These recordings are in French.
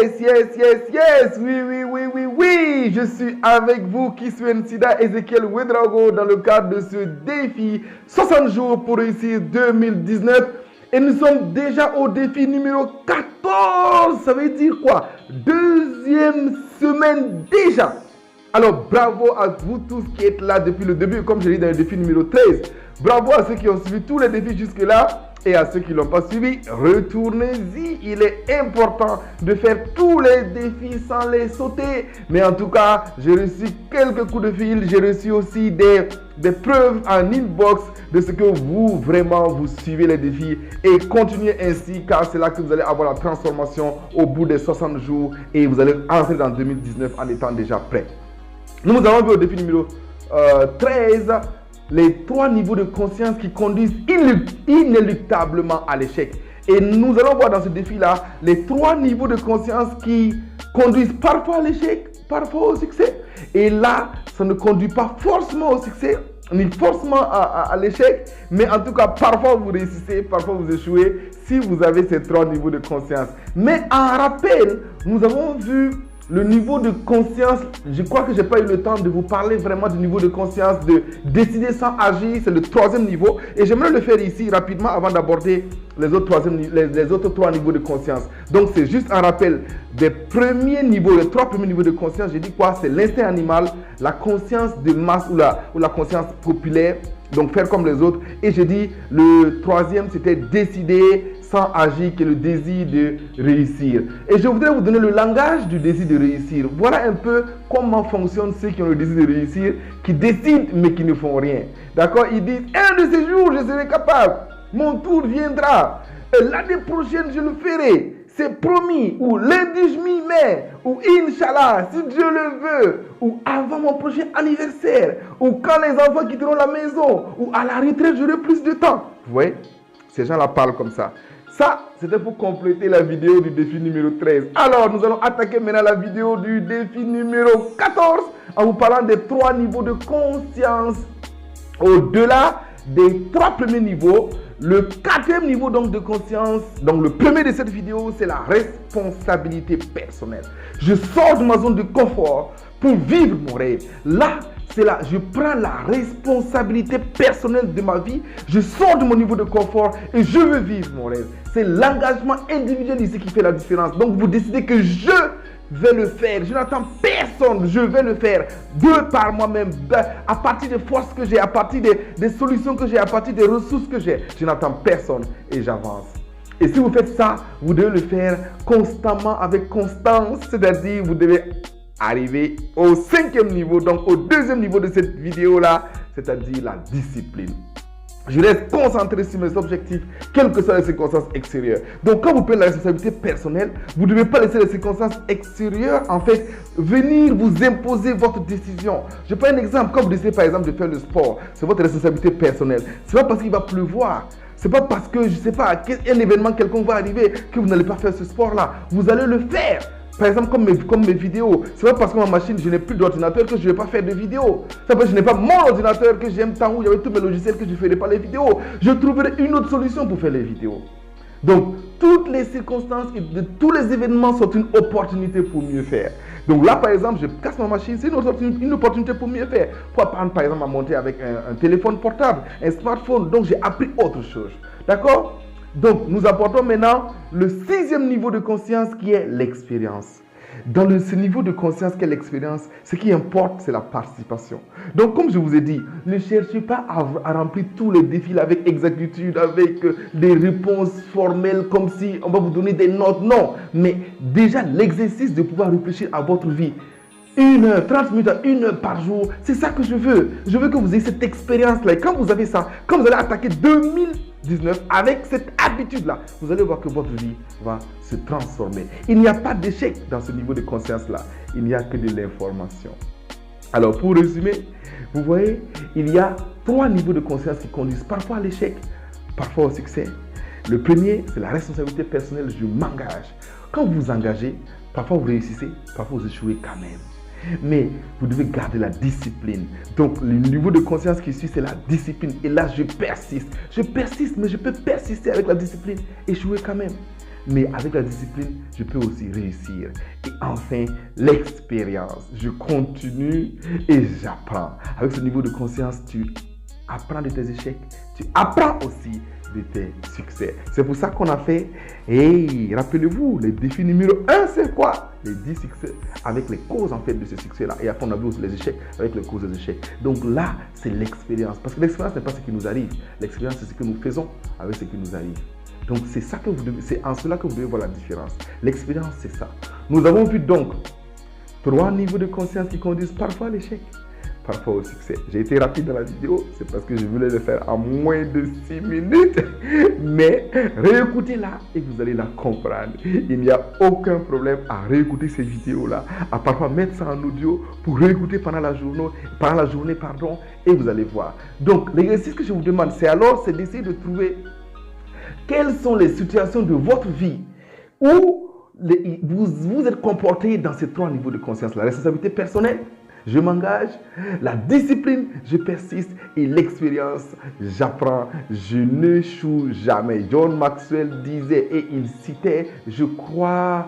Yes, oui, je suis avec vous, Kiswen Sida Ezekiel Ouedraogo, dans le cadre de ce défi 60 jours pour réussir 2019. Et nous sommes déjà au défi numéro 14, ça veut dire quoi? Deuxième semaine déjà. Alors bravo à vous tous qui êtes là depuis le début, comme je l'ai dit dans le défi numéro 13. Bravo à ceux qui ont suivi tous les défis jusque-là. Et à ceux qui ne l'ont pas suivi, retournez-y. Il est important de faire tous les défis sans les sauter. Mais en tout cas, j'ai reçu quelques coups de fil. J'ai reçu aussi des preuves en inbox de ce que vous suivez les défis. Et continuez ainsi, car c'est là que vous allez avoir la transformation au bout des 60 jours. Et vous allez entrer dans 2019 en étant déjà prêt. Nous avons vu au défi numéro 13... les 3 niveaux de conscience qui conduisent inéluctablement à l'échec. Et nous allons voir dans ce défi-là les 3 niveaux de conscience qui conduisent parfois à l'échec, parfois au succès. Et là, ça ne conduit pas forcément au succès, ni forcément à l'échec, mais en tout cas, parfois vous réussissez, parfois vous échouez, si vous avez ces 3 niveaux de conscience. Mais en rappel, nous avons vu le niveau de conscience. Je crois que je n'ai pas eu le temps de vous parler vraiment du niveau de conscience, de décider sans agir. C'est le 3e niveau. Et j'aimerais le faire ici rapidement avant d'aborder les autres 3 niveaux de conscience. Donc c'est juste un rappel des premiers niveaux, les 3 premiers niveaux de conscience. J'ai dit quoi? C'est l'instinct animal, la conscience de masse ou la conscience populaire. Donc faire comme les autres. Et j'ai dit le 3e, c'était décider sans agir, qui est le désir de réussir. Et je voudrais vous donner le langage du désir de réussir. Voilà un peu comment fonctionnent ceux qui ont le désir de réussir, qui décident mais qui ne font rien. D'accord? Ils disent, un de ces jours, je serai capable. Mon tour viendra. L'année prochaine, je le ferai. C'est promis. Ou lundi, je m'y mets. Ou Inch'Allah, si Dieu le veut. Ou avant mon prochain anniversaire. Ou quand les enfants quitteront la maison. Ou à la retraite, j'aurai plus de temps. Vous voyez? Ces gens-là parlent comme ça. Ça, c'était pour compléter la vidéo du défi numéro 13. Alors, nous allons attaquer maintenant la vidéo du défi numéro 14 en vous parlant des 3 niveaux de conscience. Au-delà des 3 premiers niveaux, le 4e niveau donc de conscience, donc le premier de cette vidéo, c'est la responsabilité personnelle. Je sors de ma zone de confort pour vivre mon rêve. Là, c'est là, je prends la responsabilité personnelle de ma vie. Je sors de mon niveau de confort et je veux vivre mon rêve. C'est l'engagement individuel ici qui fait la différence. Donc, vous décidez que je vais le faire. Je n'attends personne. Je vais le faire de par moi-même, à partir des forces que j'ai, à partir des solutions que j'ai, à partir des ressources que j'ai. Je n'attends personne et j'avance. Et si vous faites ça, vous devez le faire constamment, avec constance. C'est-à-dire, vous devez arriver au 5e niveau, donc au 2e niveau de cette vidéo-là, c'est-à-dire la discipline. Je reste concentré sur mes objectifs, quelles que soient les circonstances extérieures. Donc, quand vous prenez la responsabilité personnelle, vous ne devez pas laisser les circonstances extérieures, en fait, venir vous imposer votre décision. Je prends un exemple. Quand vous décidez, par exemple, de faire le sport, c'est votre responsabilité personnelle. Ce n'est pas parce qu'il va pleuvoir. Ce n'est pas parce que, je ne sais pas, un événement quelconque va arriver que vous n'allez pas faire ce sport-là. Vous allez le faire. Par exemple, comme mes vidéos, c'est pas parce que ma machine, je n'ai plus d'ordinateur que je ne vais pas faire de vidéos. C'est parce que je n'ai pas mon ordinateur que j'aime tant, où il y avait tous mes logiciels que je ne ferai pas les vidéos. Je trouverai une autre solution pour faire les vidéos. Donc, toutes les circonstances, tous les événements sont une opportunité pour mieux faire. Donc là, par exemple, je casse ma machine, c'est une opportunité pour mieux faire. Pour apprendre, par exemple, à monter avec un téléphone portable, un smartphone. Donc, j'ai appris autre chose. D'accord? Donc, nous apportons maintenant le 6e niveau de conscience qui est l'expérience. Dans ce niveau de conscience qu'est l'expérience, ce qui importe, c'est la participation. Donc, comme je vous ai dit, ne cherchez pas à remplir tous les défis avec exactitude, avec des réponses formelles, comme si on va vous donner des notes. Non, mais déjà l'exercice de pouvoir réfléchir à votre vie. 1 heure, 30 minutes à 1 heure par jour, c'est ça que je veux. Je veux que vous ayez cette expérience-là. Et quand vous avez ça, quand vous allez attaquer 2019 avec cette habitude-là, vous allez voir que votre vie va se transformer. Il n'y a pas d'échec dans ce niveau de conscience-là. Il n'y a que de l'information. Alors, pour résumer, vous voyez, il y a 3 niveaux de conscience qui conduisent parfois à l'échec, parfois au succès. Le premier, c'est la responsabilité personnelle. Je m'engage. Quand vous vous engagez, parfois vous réussissez, parfois vous échouez quand même. Mais vous devez garder la discipline. Donc, le niveau de conscience qui suit, c'est la discipline. Et là, je persiste. Je persiste, mais je peux persister avec la discipline. Échouer quand même. Mais avec la discipline, je peux aussi réussir. Et enfin, l'expérience. Je continue et j'apprends. Avec ce niveau de conscience, tu apprends de tes échecs. Tu apprends aussi de tes succès. C'est pour ça qu'on a fait, rappelez-vous, le défi numéro 1, c'est quoi? Les 10 succès avec les causes en fait de ces succès-là. Et après, on a vu aussi les échecs avec les causes des échecs. Donc là, c'est l'expérience. Parce que l'expérience n'est pas ce qui nous arrive. L'expérience, c'est ce que nous faisons avec ce qui nous arrive. Donc c'est ça que vous devez, c'est en cela que vous devez voir la différence. L'expérience, c'est ça. Nous avons vu donc 3 niveaux de conscience qui conduisent parfois à l'échec, parfois au succès. J'ai été rapide dans la vidéo, c'est parce que je voulais le faire en moins de 6 minutes. Mais réécoutez-la et vous allez la comprendre. Il n'y a aucun problème à réécouter ces vidéos-là, à parfois mettre ça en audio pour réécouter pendant la journée, et vous allez voir. Donc l'exercice que je vous demande, c'est d'essayer de trouver quelles sont les situations de votre vie où vous êtes comporté dans ces 3 niveaux de conscience. La responsabilité personnelle, je m'engage, la discipline, je persiste, et l'expérience, j'apprends, je n'échoue jamais. John Maxwell disait, et il citait, je crois,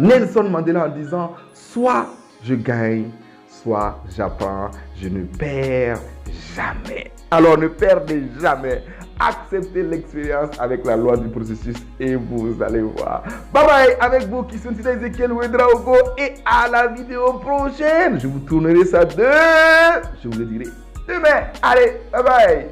Nelson Mandela en disant, soit je gagne, soit j'apprends, je ne perds jamais. Alors ne perdez jamais. Acceptez l'expérience avec la loi du processus et vous allez voir. Bye bye avec vous qui sont Ezekiel Ouedraogo et à la vidéo prochaine. Je vous tournerai ça je vous le dirai demain. Allez, bye bye.